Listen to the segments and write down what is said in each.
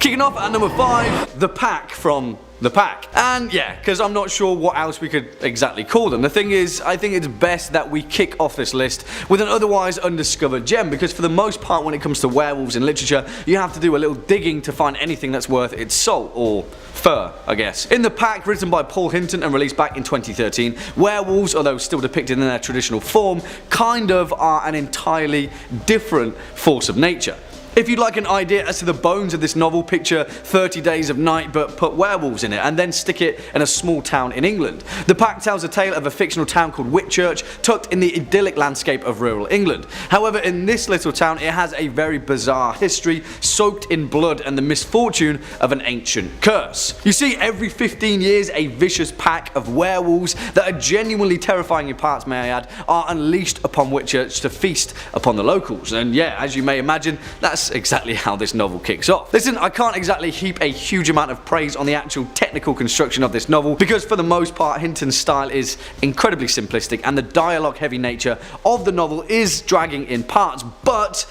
Kicking off at number 5, The Pack from The Pack. And yeah, because I'm not sure what else we could exactly call them. The thing is, I think it's best that we kick off this list with an otherwise undiscovered gem, because for the most part when it comes to werewolves in literature, you have to do a little digging to find anything that's worth its salt, or fur, I guess. In The Pack, written by Paul Hinton and released back in 2013, werewolves, although still depicted in their traditional form, kind of are an entirely different force of nature. If you'd like an idea as to the bones of this novel, picture 30 Days of Night but put werewolves in it and then stick it in a small town in England. The Pack tells a tale of a fictional town called Whitchurch tucked in the idyllic landscape of rural England. However, in this little town it has a very bizarre history soaked in blood and the misfortune of an ancient curse. You see, every 15 years a vicious pack of werewolves that are genuinely terrifying in parts, may I add, are unleashed upon Whitchurch to feast upon the locals. And yeah, as you may imagine, that's exactly how this novel kicks off. Listen, I can't exactly heap a huge amount of praise on the actual technical construction of this novel, because for the most part Hinton's style is incredibly simplistic and the dialogue heavy nature of the novel is dragging in parts, but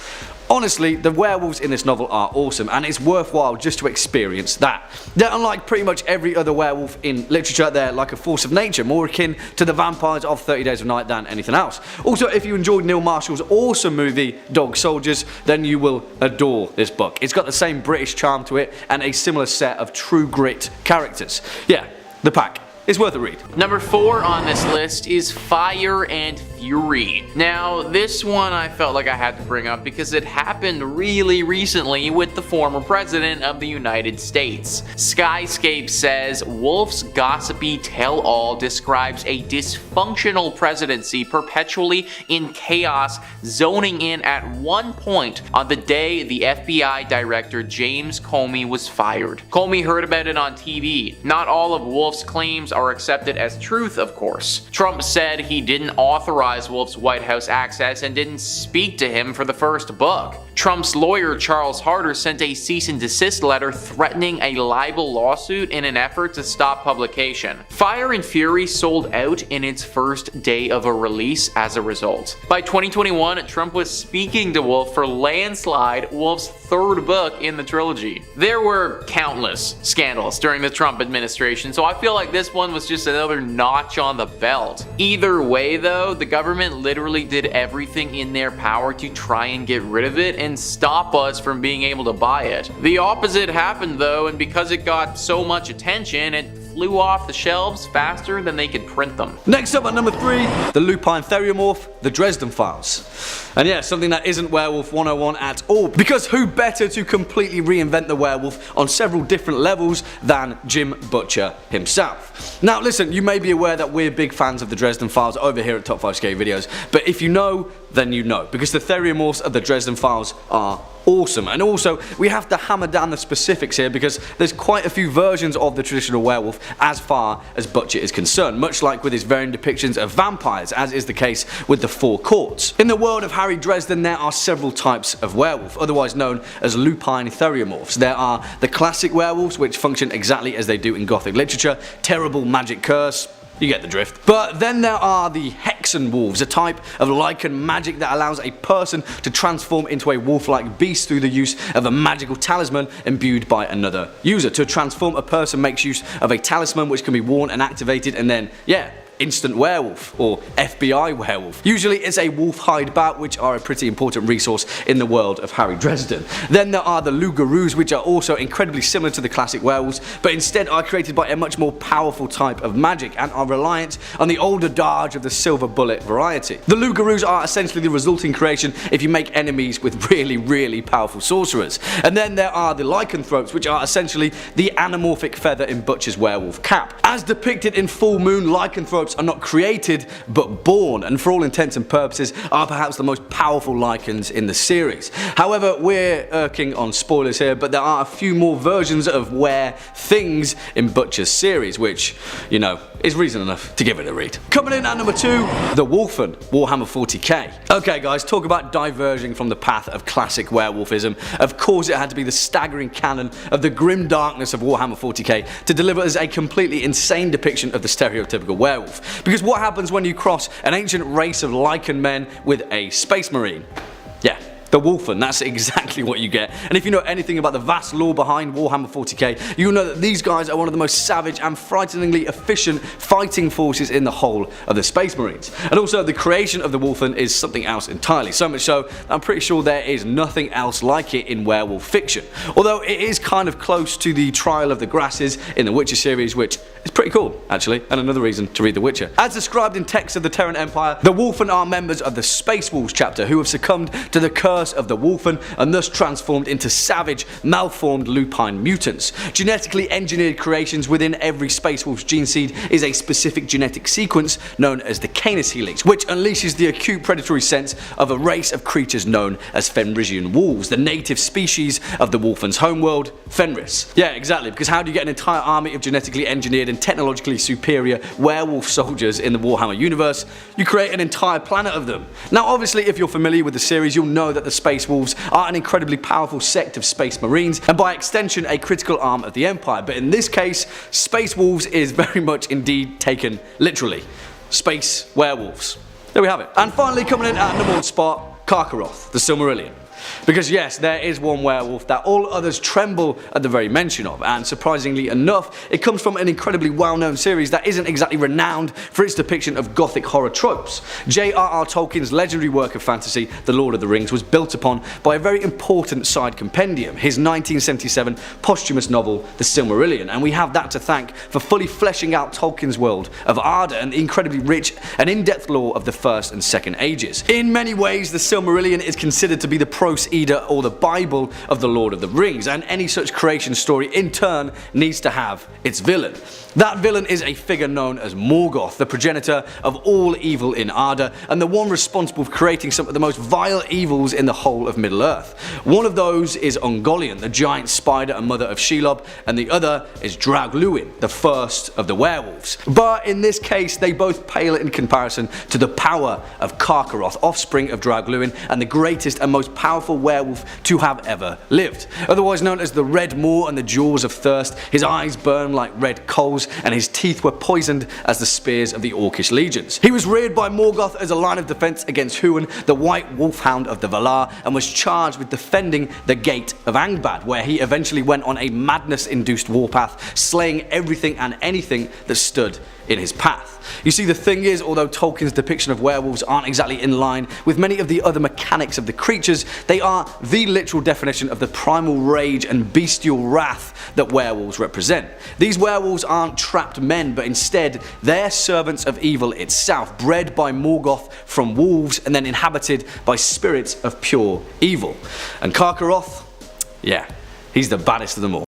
honestly, the werewolves in this novel are awesome and it's worthwhile just to experience that. They're unlike pretty much every other werewolf in literature. They're like a force of nature, more akin to the vampires of 30 Days of Night than anything else. Also, if you enjoyed Neil Marshall's awesome movie Dog Soldiers, then you will adore this book. It's got the same British charm to it and a similar set of true grit characters. Yeah, The Pack. It's worth a read. Number 4 on this list is Fire and Fury. Now, this one I felt like I had to bring up because it happened really recently with the former president of the United States. Skyscape says, Wolf's gossipy tell-all describes a dysfunctional presidency perpetually in chaos, zoning in at one point on the day the FBI director James Comey was fired. Comey heard about it on TV. Not all of Wolf's claims are accepted as truth, of course. Trump said he didn't authorize Wolf's White House access and didn't speak to him for the first book. Trump's lawyer Charles Harder sent a cease and desist letter threatening a libel lawsuit in an effort to stop publication. Fire and Fury sold out in its first day of a release as a result. By 2021, Trump was speaking to Wolf for Landslide, Wolf's third book in the trilogy. There were countless scandals during the Trump administration, so I feel like this one was just another notch on the belt. Either way though, the government literally did everything in their power to try and get rid of it and stop us from being able to buy it. The opposite happened though, and because it got so much attention, it flew off the shelves faster than they could print them. Next up at number 3, the Lupine Thermorph, the Dresden Files. And yeah, something that isn't Werewolf 101 at all, because who better to completely reinvent the werewolf on several different levels than Jim Butcher himself. Now listen, you may be aware that we're big fans of the Dresden Files over here at Top 5 Scary Videos, but if you know, then you know, because the Thermorphs of the Dresden Files are awesome. And also, we have to hammer down the specifics here because there's quite a few versions of the traditional werewolf as far as Butcher is concerned, much like with his varying depictions of vampires, as is the case with the Four Courts. In the world of Harry Dresden, there are several types of werewolf, otherwise known as Lupine Thermorphs. There are the classic werewolves, which function exactly as they do in Gothic literature, terrible magic curse. You get the drift. But then there are the Hexen wolves, a type of lichen magic that allows a person to transform into a wolf-like beast through the use of a magical talisman imbued by another user. To transform, a person makes use of a talisman which can be worn and activated, and then, yeah, instant werewolf, or FBI werewolf. Usually it's a wolf hide bat, which are a pretty important resource in the world of Harry Dresden. Then there are the loup-garous, which are also incredibly similar to the classic werewolves, but instead are created by a much more powerful type of magic and are reliant on the older adage of the silver bullet variety. The loup-garous are essentially the resulting creation if you make enemies with really powerful sorcerers. And then there are the lycanthropes, which are essentially the anamorphic feather in Butcher's werewolf cap. As depicted in Full Moon, lycanthropes are not created but born, and for all intents and purposes are perhaps the most powerful lichens in the series. However, we're irking on spoilers here, but there are a few more versions of things in Butcher's series, which, you know, is reason enough to give it a read. Coming in at number 2, the Wolfman, Warhammer 40k. Okay guys, talk about diverging from the path of classic werewolfism. Of course it had to be the staggering canon of the grim darkness of Warhammer 40k to deliver us a completely insane depiction of the stereotypical werewolf. Because what happens when you cross an ancient race of lichen men with a space marine? Yeah, the Wolfman. That's exactly what you get. And if you know anything about the vast lore behind Warhammer 40k, you'll know that these guys are one of the most savage and frighteningly efficient fighting forces in the whole of the Space Marines. And also the creation of the Wolfman is something else entirely, so much so I'm pretty sure there is nothing else like it in werewolf fiction. Although it is kind of close to the Trial of the Grasses in the Witcher series, which is pretty cool actually, and another reason to read The Witcher. As described in texts of the Terran Empire, the Wolfman are members of the Space Wolves chapter who have succumbed to the curse of the Wolfman and thus transformed into savage, malformed lupine mutants. Genetically engineered creations within every Space Wolf's gene seed is a specific genetic sequence known as the Canis helix, which unleashes the acute predatory sense of a race of creatures known as Fenrisian wolves, the native species of the Wolfman's homeworld, Fenris. Yeah, exactly, because how do you get an entire army of genetically engineered and technologically superior werewolf soldiers in the Warhammer universe? You create an entire planet of them. Now obviously if you're familiar with the series, you'll know that the Space Wolves are an incredibly powerful sect of Space Marines and by extension a critical arm of the Empire, but in this case Space Wolves is very much indeed taken literally. Space werewolves. There we have it. And finally coming in at number 1 spot, Karkaroth, the Silmarillion. Because yes, there is one werewolf that all others tremble at the very mention of, and surprisingly enough, it comes from an incredibly well-known series that isn't exactly renowned for its depiction of gothic horror tropes. J.R.R. Tolkien's legendary work of fantasy, The Lord of the Rings, was built upon by a very important side compendium, his 1977 posthumous novel, The Silmarillion, and we have that to thank for fully fleshing out Tolkien's world of Arda and the incredibly rich and in-depth lore of the First and Second Ages. In many ways, The Silmarillion is considered to be the Prose Edda or the Bible of the Lord of the Rings, and any such creation story in turn needs to have its villain. That villain is a figure known as Morgoth, the progenitor of all evil in Arda, and the one responsible for creating some of the most vile evils in the whole of Middle-earth. One of those is Ungoliant, the giant spider and mother of Shelob, and the other is Draugluin, the first of the werewolves. But in this case, they both pale in comparison to the power of Karkaroth, offspring of Draugluin, and the greatest and most powerful werewolf to have ever lived. Otherwise known as the Red Maw and the Jaws of Thirst, his eyes burn like red coals, and his teeth were poisoned as the spears of the Orcish legions. He was reared by Morgoth as a line of defense against Huan, the White Wolfhound of the Valar, and was charged with defending the Gate of Angband, where he eventually went on a madness-induced warpath, slaying everything and anything that stood in his path. You see, the thing is, although Tolkien's depiction of werewolves aren't exactly in line with many of the other mechanics of the creatures, they are the literal definition of the primal rage and bestial wrath that werewolves represent. These werewolves aren't trapped men, but instead they're servants of evil itself, bred by Morgoth from wolves and then inhabited by spirits of pure evil. And Karkaroth, yeah, he's the baddest of them all.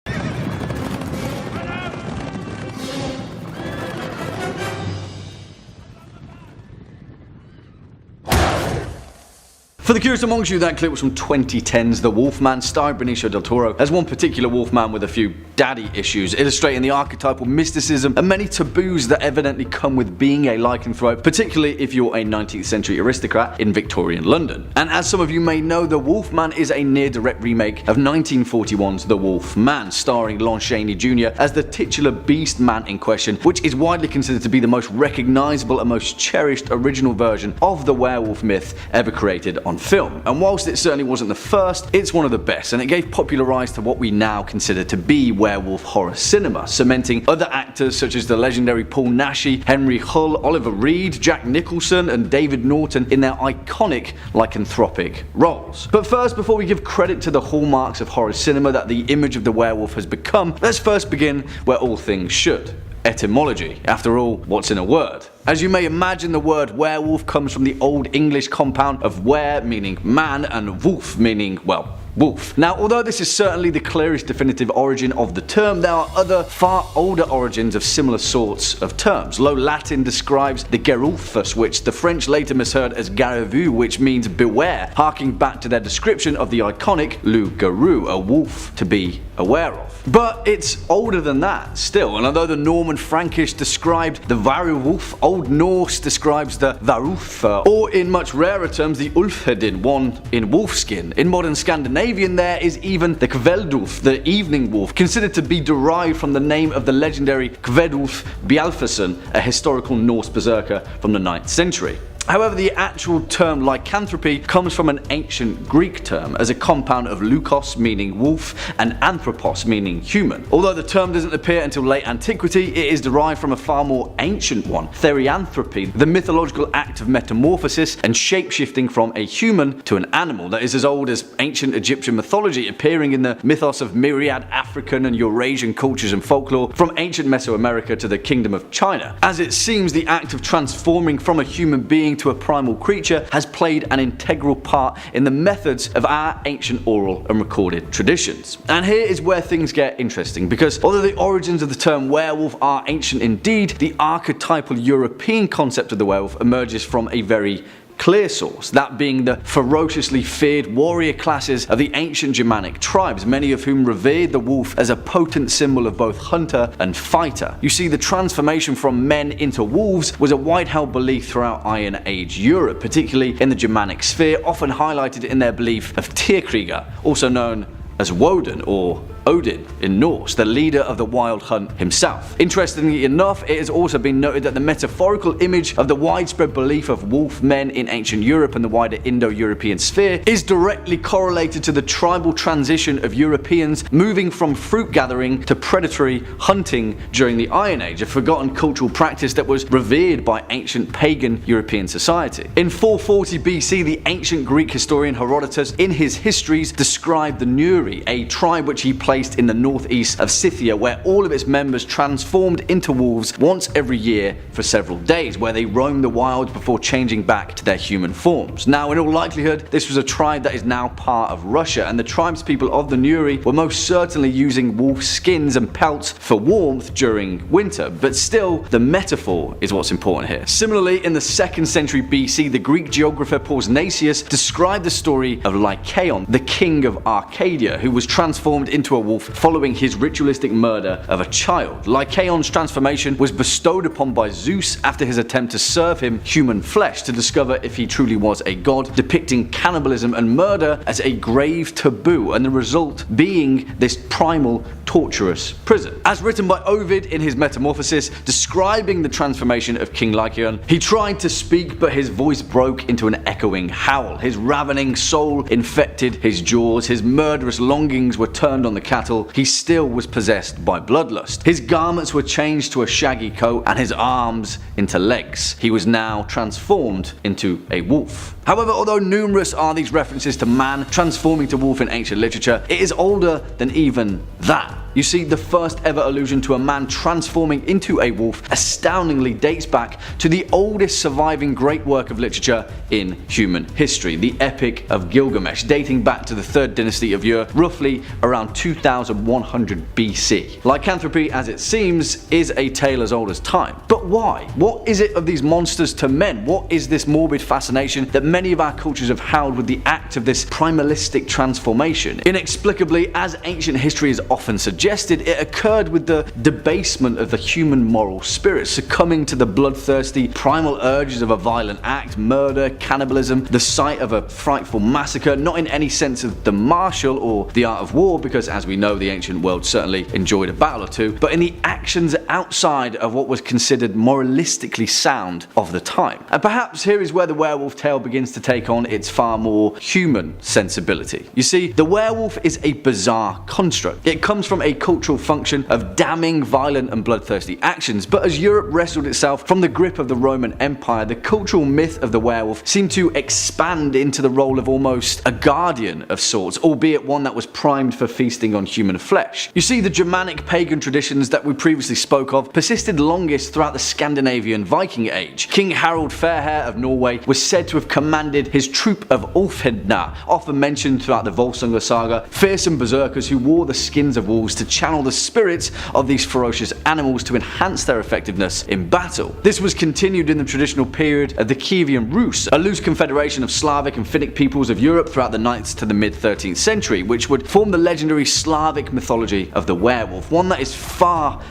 For the curious amongst you, that clip was from 2010's The Wolfman, starring Benicio del Toro as one particular Wolfman with a few daddy issues, illustrating the archetypal mysticism and many taboos that evidently come with being a lycanthrope, particularly if you're a 19th century aristocrat in Victorian London. And as some of you may know, The Wolfman is a near-direct remake of 1941's The Wolfman, starring Lon Chaney Jr. as the titular beast man in question, which is widely considered to be the most recognisable and most cherished original version of the werewolf myth ever created on film. And whilst it certainly wasn't the first, it's one of the best, and it gave popular rise to what we now consider to be werewolf horror cinema, cementing other actors such as the legendary Paul Naschy, Henry Hull, Oliver Reed, Jack Nicholson and David Norton in their iconic lycanthropic roles. But first, before we give credit to the hallmarks of horror cinema that the image of the werewolf has become, let's first begin where all things should. Etymology. After all, what's in a word? As you may imagine, the word werewolf comes from the Old English compound of were meaning man and wolf meaning, well, wolf. Now, although this is certainly the clearest definitive origin of the term, there are other far older origins of similar sorts of terms. Low Latin describes the gerulphus, which the French later misheard as garrevue, which means beware, harking back to their description of the iconic loup-garou, a wolf to be aware of. But it's older than that still, and although the Norman Frankish described the werewolf, Old Norse describes the varulf, or in much rarer terms the ulfhedin, one in wolfskin. In modern Scandinavian there is even the kveldulf, the evening wolf, considered to be derived from the name of the legendary Kvedulf Bjalfason, a historical Norse berserker from the 9th century. However, the actual term lycanthropy comes from an ancient Greek term as a compound of lukos, meaning wolf, and anthropos, meaning human. Although the term doesn't appear until late antiquity, it is derived from a far more ancient one, therianthropy, the mythological act of metamorphosis and shapeshifting from a human to an animal that is as old as ancient Egyptian mythology, appearing in the mythos of myriad African and Eurasian cultures and folklore, from ancient Mesoamerica to the Kingdom of China. As it seems, the act of transforming from a human being to a primal creature has played an integral part in the methods of our ancient oral and recorded traditions. And here is where things get interesting, because although the origins of the term werewolf are ancient indeed, the archetypal European concept of the werewolf emerges from a very clear source, that being the ferociously feared warrior classes of the ancient Germanic tribes, many of whom revered the wolf as a potent symbol of both hunter and fighter. You see, the transformation from men into wolves was a wide held belief throughout Iron Age Europe, particularly in the Germanic sphere, often highlighted in their belief of Tierkrieger, also known as Woden or Odin in Norse, the leader of the wild hunt himself. Interestingly enough, it has also been noted that the metaphorical image of the widespread belief of wolf men in ancient Europe and the wider Indo-European sphere is directly correlated to the tribal transition of Europeans moving from fruit gathering to predatory hunting during the Iron Age, a forgotten cultural practice that was revered by ancient pagan European society. In 440 BC, the ancient Greek historian Herodotus, in his histories, described the Nuri, a tribe which he placed in the northeast of Scythia, where all of its members transformed into wolves once every year for several days, where they roamed the wilds before changing back to their human forms. Now, in all likelihood, this was a tribe that is now part of Russia, and the tribespeople of the Nuri were most certainly using wolf skins and pelts for warmth during winter, but still, the metaphor is what's important here. Similarly, in the 2nd century BC, the Greek geographer Pausanias described the story of Lycaon, the king of Arcadia, who was transformed into a wolf following his ritualistic murder of a child. Lycaon's transformation was bestowed upon by Zeus after his attempt to serve him human flesh to discover if he truly was a god, depicting cannibalism and murder as a grave taboo, and the result being this primal, torturous prison. As written by Ovid in his Metamorphosis, describing the transformation of King Lycaon, he tried to speak, but his voice broke into an echoing howl. His ravening soul infected his jaws, his murderous longings were turned on the cattle, he still was possessed by bloodlust. His garments were changed to a shaggy coat and his arms into legs. He was now transformed into a wolf. However, although numerous are these references to man transforming to wolf in ancient literature, it is older than even that. You see, the first ever allusion to a man transforming into a wolf astoundingly dates back to the oldest surviving great work of literature in human history, the Epic of Gilgamesh, dating back to the 3rd dynasty of Ur, roughly around 2100 BC. Lycanthropy, as it seems, is a tale as old as time. But why? What is it of these monsters to men? What is this morbid fascination that many of our cultures have held with the act of this primalistic transformation? Inexplicably, as ancient history is often suggested, it occurred with the debasement of the human moral spirit, succumbing to the bloodthirsty primal urges of a violent act, murder, cannibalism, the sight of a frightful massacre, not in any sense of the martial or the art of war, because as we know, the ancient world certainly enjoyed a battle or two, but in the actions outside of what was considered moralistically sound of the time. And perhaps here is where the werewolf tale begins to take on its far more human sensibility. You see, the werewolf is a bizarre construct. It comes from a cultural function of damning, violent and bloodthirsty actions, but as Europe wrestled itself from the grip of the Roman Empire, the cultural myth of the werewolf seemed to expand into the role of almost a guardian of sorts, albeit one that was primed for feasting on human flesh. You see, the Germanic pagan traditions that we previously spoke of persisted longest throughout the Scandinavian Viking Age. King Harald Fairhair of Norway was said to have commanded his troop of Ulfhednar, often mentioned throughout the Volsunga saga, fearsome berserkers who wore the skins of wolves to channel the spirits of these ferocious animals to enhance their effectiveness in battle. This was continued in the traditional period of the Kievan Rus, a loose confederation of Slavic and Finnic peoples of Europe throughout the 9th to the mid 13th century, which would form the legendary Slavic mythology of the werewolf, one that is far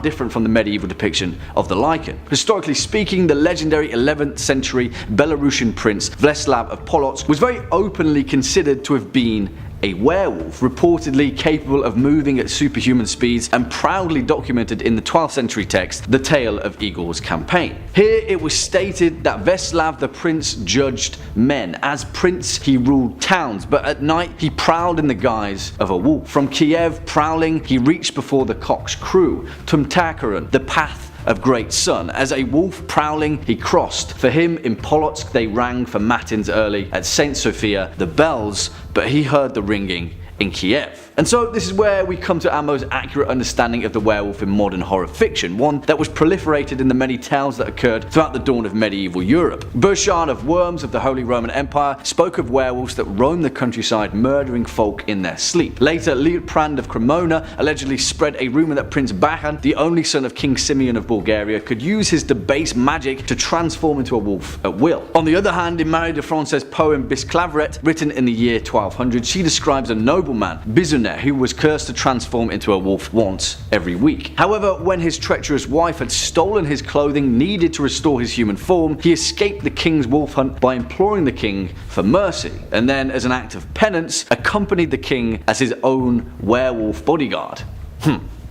different from the medieval depiction of the Lycan. Historically speaking, the legendary 11th century Belarusian prince Vleslav of Polotsk was very openly considered to have been a werewolf, reportedly capable of moving at superhuman speeds and proudly documented in the 12th century text, The Tale of Igor's Campaign. Here it was stated that Veslav the prince judged men. As prince he ruled towns, but at night he prowled in the guise of a wolf. From Kiev prowling he reached before the cock's crew, Tumtakaran, the path of great sun. As a wolf prowling he crossed. For him in Polotsk they rang for matins early, at St. Sophia the bells, but he heard the ringing in Kiev. And so this is where we come to our most accurate understanding of the werewolf in modern horror fiction, one that was proliferated in the many tales that occurred throughout the dawn of medieval Europe. Burchard of Worms of the Holy Roman Empire spoke of werewolves that roamed the countryside murdering folk in their sleep. Later, Liutprand of Cremona allegedly spread a rumour that Prince Bahan, the only son of King Simeon of Bulgaria, could use his debased magic to transform into a wolf at will. On the other hand, in Marie de France's poem Bisclaveret, written in the year 1200, she describes a nobleman, Bizunet, who was cursed to transform into a wolf once every week. However, when his treacherous wife had stolen his clothing needed to restore his human form, he escaped the king's wolf hunt by imploring the king for mercy, and then, as an act of penance, accompanied the king as his own werewolf bodyguard.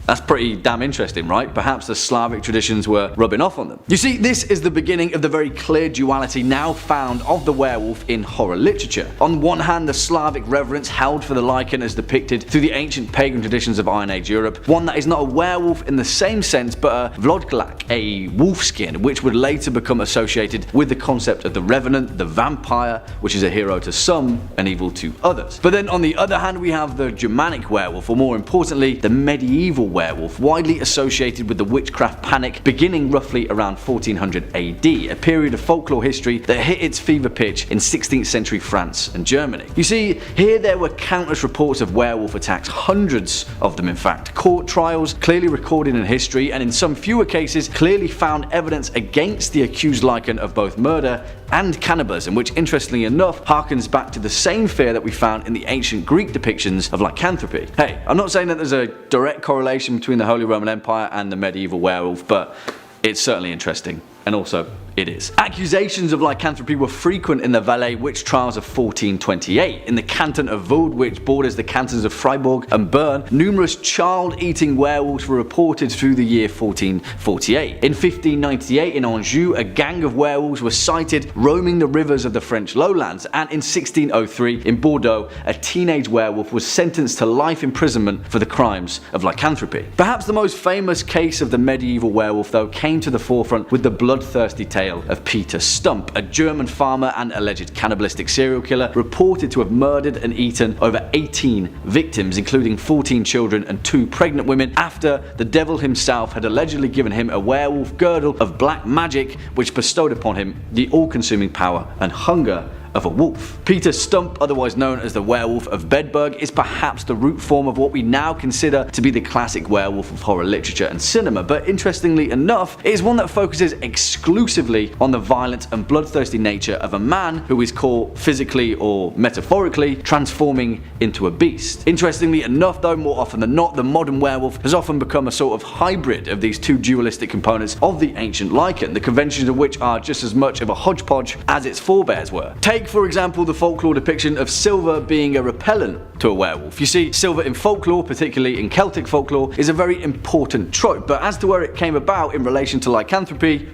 That's pretty damn interesting, right? Perhaps the Slavic traditions were rubbing off on them. You see, this is the beginning of the very clear duality now found of the werewolf in horror literature. On one hand, the Slavic reverence held for the Lycan as depicted through the ancient pagan traditions of Iron Age Europe, one that is not a werewolf in the same sense but a vlodglak, a wolfskin, which would later become associated with the concept of the revenant, the vampire, which is a hero to some and evil to others. But then on the other hand, we have the Germanic werewolf, or more importantly, the medieval werewolf, widely associated with the witchcraft panic beginning roughly around 1400 AD, a period of folklore history that hit its fever pitch in 16th century France and Germany. You see, here there were countless reports of werewolf attacks, hundreds of them in fact, court trials clearly recorded in history, and in some fewer cases clearly found evidence against the accused Lycan of both murder and cannibalism, which interestingly enough harkens back to the same fear that we found in the ancient Greek depictions of lycanthropy. Hey, I'm not saying that there's a direct correlation between the Holy Roman Empire and the medieval werewolf, but it's certainly interesting, and also it is. Accusations of lycanthropy were frequent in the Valais witch trials of 1428. In the canton of Vaud, which borders the cantons of Fribourg and Bern, numerous child-eating werewolves were reported through the year 1448. In 1598 in Anjou, a gang of werewolves were sighted roaming the rivers of the French lowlands, and in 1603 in Bordeaux, a teenage werewolf was sentenced to life imprisonment for the crimes of lycanthropy. Perhaps the most famous case of the medieval werewolf, though, came to the forefront with the bloodthirsty tale of Peter Stump, a German farmer and alleged cannibalistic serial killer reported to have murdered and eaten over 18 victims, including 14 children and 2 pregnant women, after the devil himself had allegedly given him a werewolf girdle of black magic which bestowed upon him the all-consuming power and hunger of a wolf. Peter Stump, otherwise known as the Werewolf of Bedburg, is perhaps the root form of what we now consider to be the classic werewolf of horror literature and cinema, but interestingly enough, it is one that focuses exclusively on the violent and bloodthirsty nature of a man who is caught physically or metaphorically transforming into a beast. Interestingly enough though, more often than not, the modern werewolf has often become a sort of hybrid of these two dualistic components of the ancient Lycan, the conventions of which are just as much of a hodgepodge as its forebears were. Take, for example, the folklore depiction of silver being a repellent to a werewolf. You see, silver in folklore, particularly in Celtic folklore, is a very important trope, but as to where it came about in relation to lycanthropy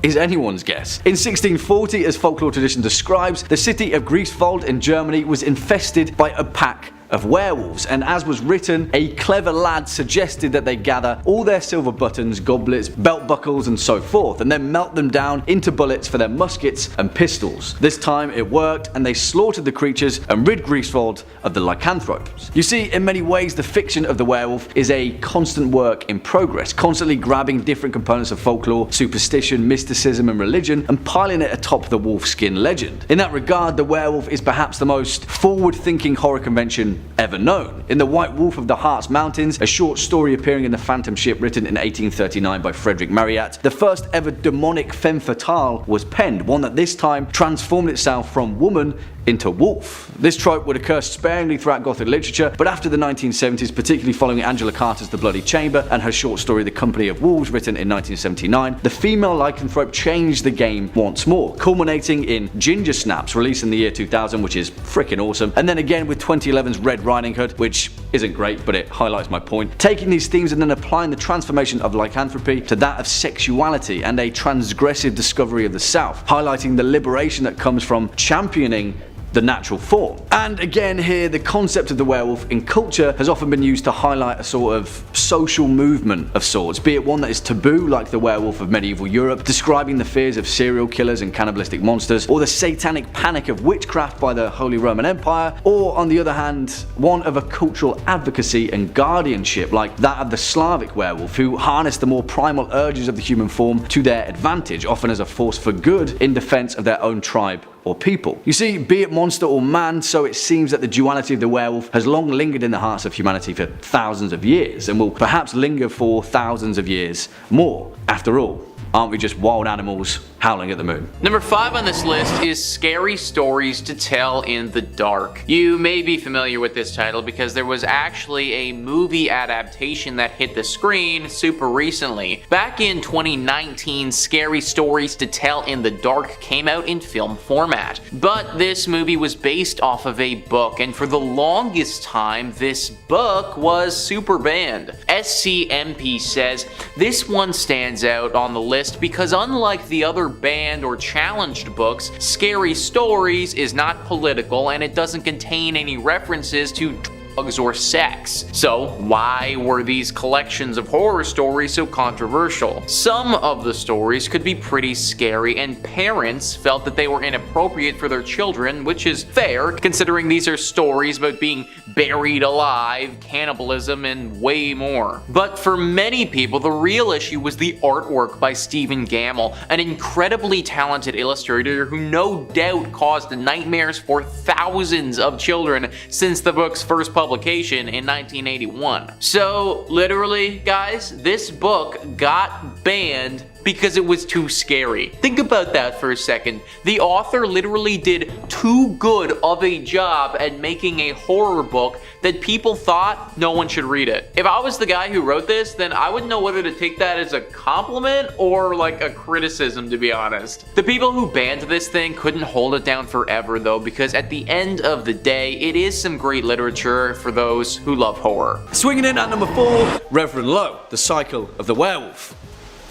is anyone's guess. In 1640, as folklore tradition describes, the city of Greifswald in Germany was infested by a pack of werewolves, and as was written, a clever lad suggested that they gather all their silver buttons, goblets, belt buckles and so forth, and then melt them down into bullets for their muskets and pistols. This time it worked, and they slaughtered the creatures and rid Greifswald of the lycanthropes. You see, in many ways the fiction of the werewolf is a constant work in progress, constantly grabbing different components of folklore, superstition, mysticism and religion and piling it atop the wolfskin legend. In that regard, the werewolf is perhaps the most forward-thinking horror convention ever known. In The White Wolf of the Harz Mountains, a short story appearing in the Phantom Ship written in 1839 by Frederick Marryat, the first ever demonic femme fatale was penned, one that this time transformed itself from woman into wolf. This trope would occur sparingly throughout Gothic literature, but after the 1970s, particularly following Angela Carter's The Bloody Chamber and her short story The Company of Wolves written in 1979, the female lycanthrope changed the game once more, culminating in Ginger Snaps, released in the year 2000, which is freaking awesome, and then again with 2011's Red Riding Hood, which isn't great, but it highlights my point. Taking these themes and then applying the transformation of lycanthropy to that of sexuality and a transgressive discovery of the South, highlighting the liberation that comes from championing the natural form. And again here, the concept of the werewolf in culture has often been used to highlight a sort of social movement of sorts, be it one that is taboo like the werewolf of medieval Europe, describing the fears of serial killers and cannibalistic monsters, or the satanic panic of witchcraft by the Holy Roman Empire, or on the other hand, one of a cultural advocacy and guardianship like that of the Slavic werewolf, who harness the more primal urges of the human form to their advantage, often as a force for good in defense of their own tribe or people. You see, be it monster or man, so it seems that the duality of the werewolf has long lingered in the hearts of humanity for thousands of years, and will perhaps linger for thousands of years more. After all, aren't we just wild animals howling at the moon? Number 5 on this list is Scary Stories to Tell in the Dark. You may be familiar with this title because there was actually a movie adaptation that hit the screen super recently. Back in 2019, Scary Stories to Tell in the Dark came out in film format. But this movie was based off of a book, and for the longest time, this book was super banned. SCMP says this one stands out on the list because unlike the other banned or challenged books, Scary Stories is not political and it doesn't contain any references to drugs or sex. So why were these collections of horror stories so controversial? Some of the stories could be pretty scary and parents felt that they were inappropriate for their children, which is fair considering these are stories about being buried alive, cannibalism, and way more. But for many people, the real issue was the artwork by Stephen Gamble, an incredibly talented illustrator who no doubt caused nightmares for thousands of children since the book's first publication in 1981. So literally, guys, this book got banned because it was too scary. Think about that for a second. The author literally did too good of a job at making a horror book that people thought no one should read it. If I was the guy who wrote this, then I wouldn't know whether to take that as a compliment or like a criticism, to be honest. The people who banned this thing couldn't hold it down forever though, because at the end of the day, it is some great literature for those who love horror. Swinging in at number 4, Reverend Lowe, The Cycle of the Werewolf.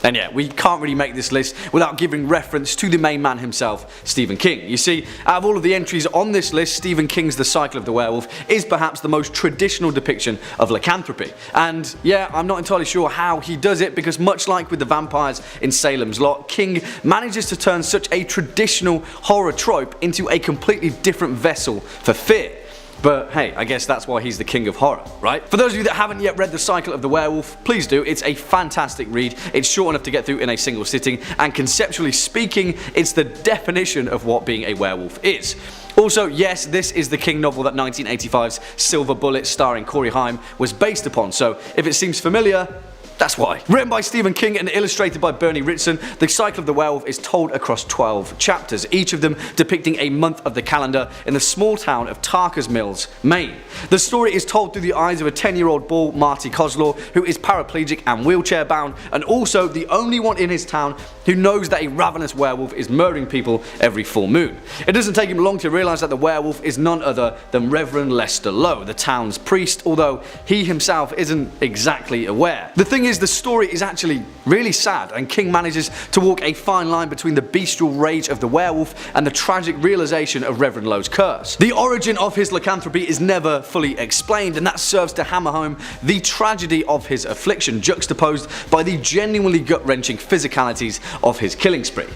And yeah, we can't really make this list without giving reference to the main man himself, Stephen King. You see, out of all of the entries on this list, Stephen King's The Cycle of the Werewolf is perhaps the most traditional depiction of lycanthropy. And yeah, I'm not entirely sure how he does it, because much like with the vampires in Salem's Lot, King manages to turn such a traditional horror trope into a completely different vessel for fear. But hey, I guess that's why he's the king of horror, right? For those of you that haven't yet read The Cycle of the Werewolf, please do. It's a fantastic read. It's short enough to get through in a single sitting, and conceptually speaking, it's the definition of what being a werewolf is. Also, yes, this is the King novel that 1985's Silver Bullet starring Corey Haim was based upon, so if it seems familiar, that's why. Written by Stephen King and illustrated by Bernie Ritson, The Cycle of the Werewolf is told across 12 chapters, each of them depicting a month of the calendar in the small town of Tarker's Mills, Maine. The story is told through the eyes of a 10-year-old boy, Marty Coslaw, who is paraplegic and wheelchair bound, and also the only one in his town who knows that a ravenous werewolf is murdering people every full moon. It doesn't take him long to realise that the werewolf is none other than Reverend Lester Lowe, the town's priest, although he himself isn't exactly aware. The thing is, the story is actually really sad, and King manages to walk a fine line between the bestial rage of the werewolf and the tragic realization of Reverend Lowe's curse. The origin of his lycanthropy is never fully explained, and that serves to hammer home the tragedy of his affliction, juxtaposed by the genuinely gut-wrenching physicalities of his killing spree.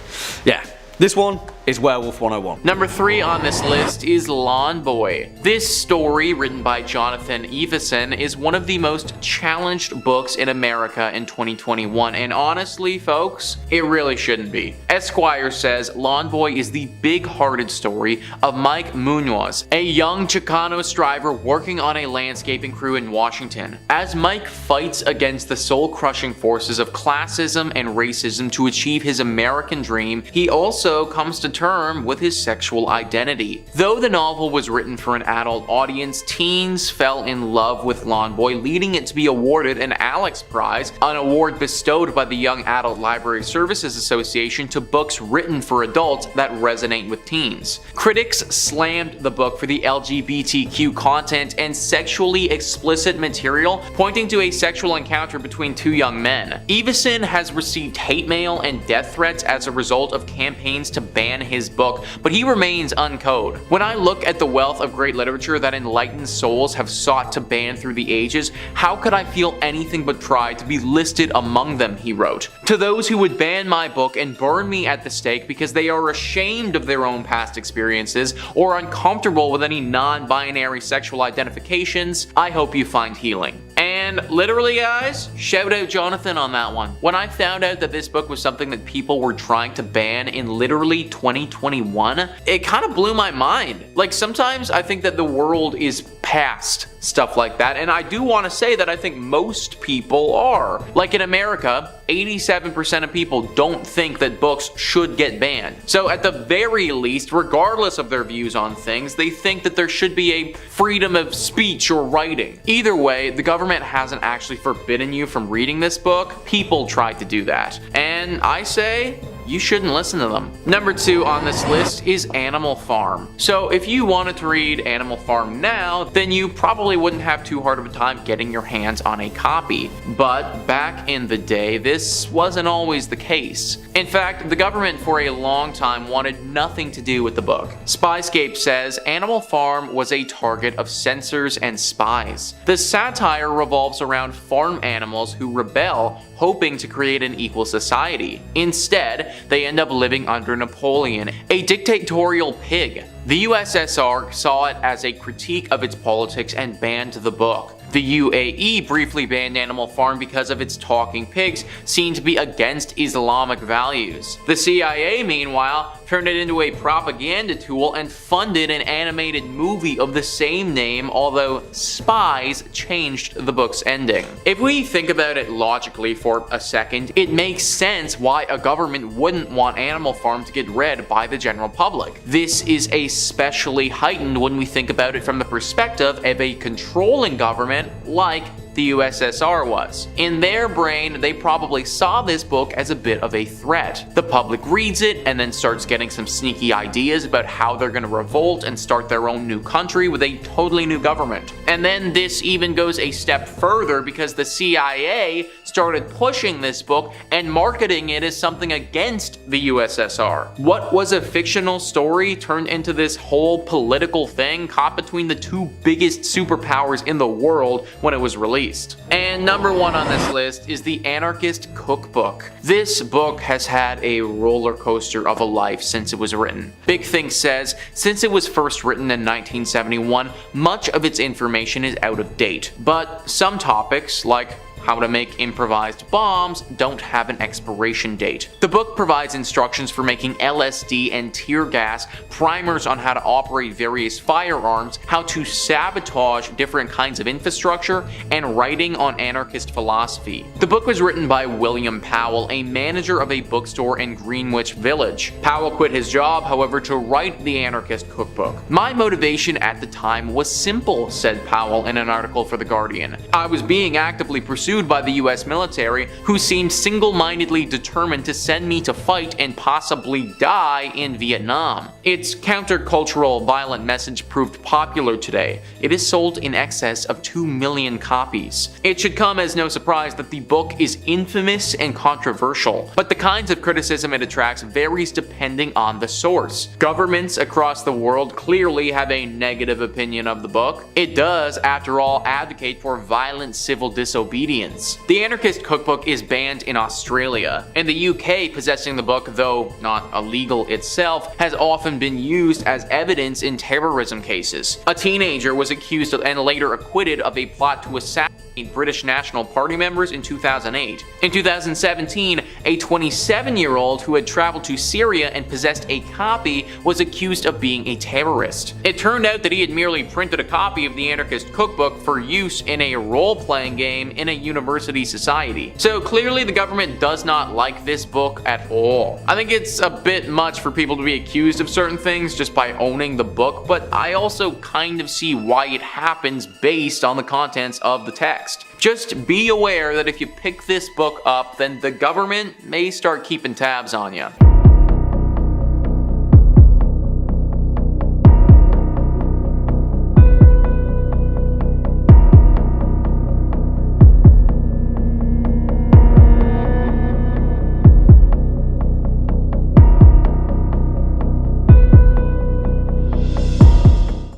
Yeah, this one is Werewolf 101. Number 3 on this list is Lawn Boy. This story, written by Jonathan Evison, is one of the most challenged books in America in 2021, and honestly, folks, it really shouldn't be. Esquire says Lawn Boy is the big-hearted story of Mike Munoz, a young Chicano striver working on a landscaping crew in Washington. As Mike fights against the soul-crushing forces of classism and racism to achieve his American dream, he also comes to term with his sexual identity. Though the novel was written for an adult audience, teens fell in love with Lawn Boy, leading it to be awarded an Alex Prize, an award bestowed by the Young Adult Library Services Association to books written for adults that resonate with teens. Critics slammed the book for the LGBTQ content and sexually explicit material, pointing to a sexual encounter between two young men. Evison has received hate mail and death threats as a result of campaigns to ban his book, but he remains uncode. When I look at the wealth of great literature that enlightened souls have sought to ban through the ages, how could I feel anything but pride to be listed among them, he wrote. To those who would ban my book and burn me at the stake because they are ashamed of their own past experiences or uncomfortable with any non-binary sexual identifications, I hope you find healing. And literally, guys, shout out Jonathan on that one. When I found out that this book was something that people were trying to ban in literally 2021, it kind of blew my mind. Like, sometimes I think that the world is past stuff like that, and I do want to say that I think most people are. Like in America, 87% of people don't think that books should get banned. So at the very least, regardless of their views on things, they think that there should be a freedom of speech or writing. Either way, the government hasn't actually forbidden you from reading this book. People tried to do that. And I say, you shouldn't listen to them. Number 2 on this list is Animal Farm. So if you wanted to read Animal Farm now, then you probably wouldn't have too hard of a time getting your hands on a copy. But back in the day, this wasn't always the case. In fact, the government for a long time wanted nothing to do with the book. Spyscape says Animal Farm was a target of censors and spies. The satire revolves around farm animals who rebel, hoping to create an equal society. Instead, they end up living under Napoleon, a dictatorial pig. The USSR saw it as a critique of its politics and banned the book. The UAE briefly banned Animal Farm because of its talking pigs seen to be against Islamic values. The CIA, meanwhile, turned it into a propaganda tool and funded an animated movie of the same name, although spies changed the book's ending. If we think about it logically for a second, it makes sense why a government wouldn't want Animal Farm to get read by the general public. This is especially heightened when we think about it from the perspective of a controlling government like the USSR was. In their brain, they probably saw this book as a bit of a threat. The public reads it and then starts getting some sneaky ideas about how they're going to revolt and start their own new country with a totally new government. And then this even goes a step further because the CIA started pushing this book and marketing it as something against the USSR. What was a fictional story turned into this whole political thing caught between the two biggest superpowers in the world when it was released. And number 1 on this list is the Anarchist Cookbook. This book has had a roller coaster of a life since it was written. Big Thing says, since it was first written in 1971, much of its information is out of date. But some topics, like how to make improvised bombs, don't have an expiration date. The book provides instructions for making LSD and tear gas, primers on how to operate various firearms, how to sabotage different kinds of infrastructure, and writing on anarchist philosophy. The book was written by William Powell, a manager of a bookstore in Greenwich Village. Powell quit his job, however, to write the Anarchist Cookbook. My motivation at the time was simple, said Powell in an article for The Guardian. I was being actively pursued by the US military, who seemed single-mindedly determined to send me to fight and possibly die in Vietnam. Its countercultural, violent message proved popular today. It is sold in excess of 2 million copies. It should come as no surprise that the book is infamous and controversial, but the kinds of criticism it attracts varies depending on the source. Governments across the world clearly have a negative opinion of the book. It does, after all, advocate for violent civil disobedience. The Anarchist Cookbook is banned in Australia. In the UK, possessing the book, though not illegal itself, has often been used as evidence in terrorism cases. A teenager was accused of and later acquitted of a plot to assassinate British National Party members in 2008. In 2017, a 27-year-old who had traveled to Syria and possessed a copy was accused of being a terrorist. It turned out that he had merely printed a copy of the Anarchist Cookbook for use in a role-playing game in a university society. So clearly the government does not like this book at all. I think it's a bit much for people to be accused of certain things just by owning the book, but I also kind of see why it happens based on the contents of the text. Just be aware that if you pick this book up, then the government may start keeping tabs on you.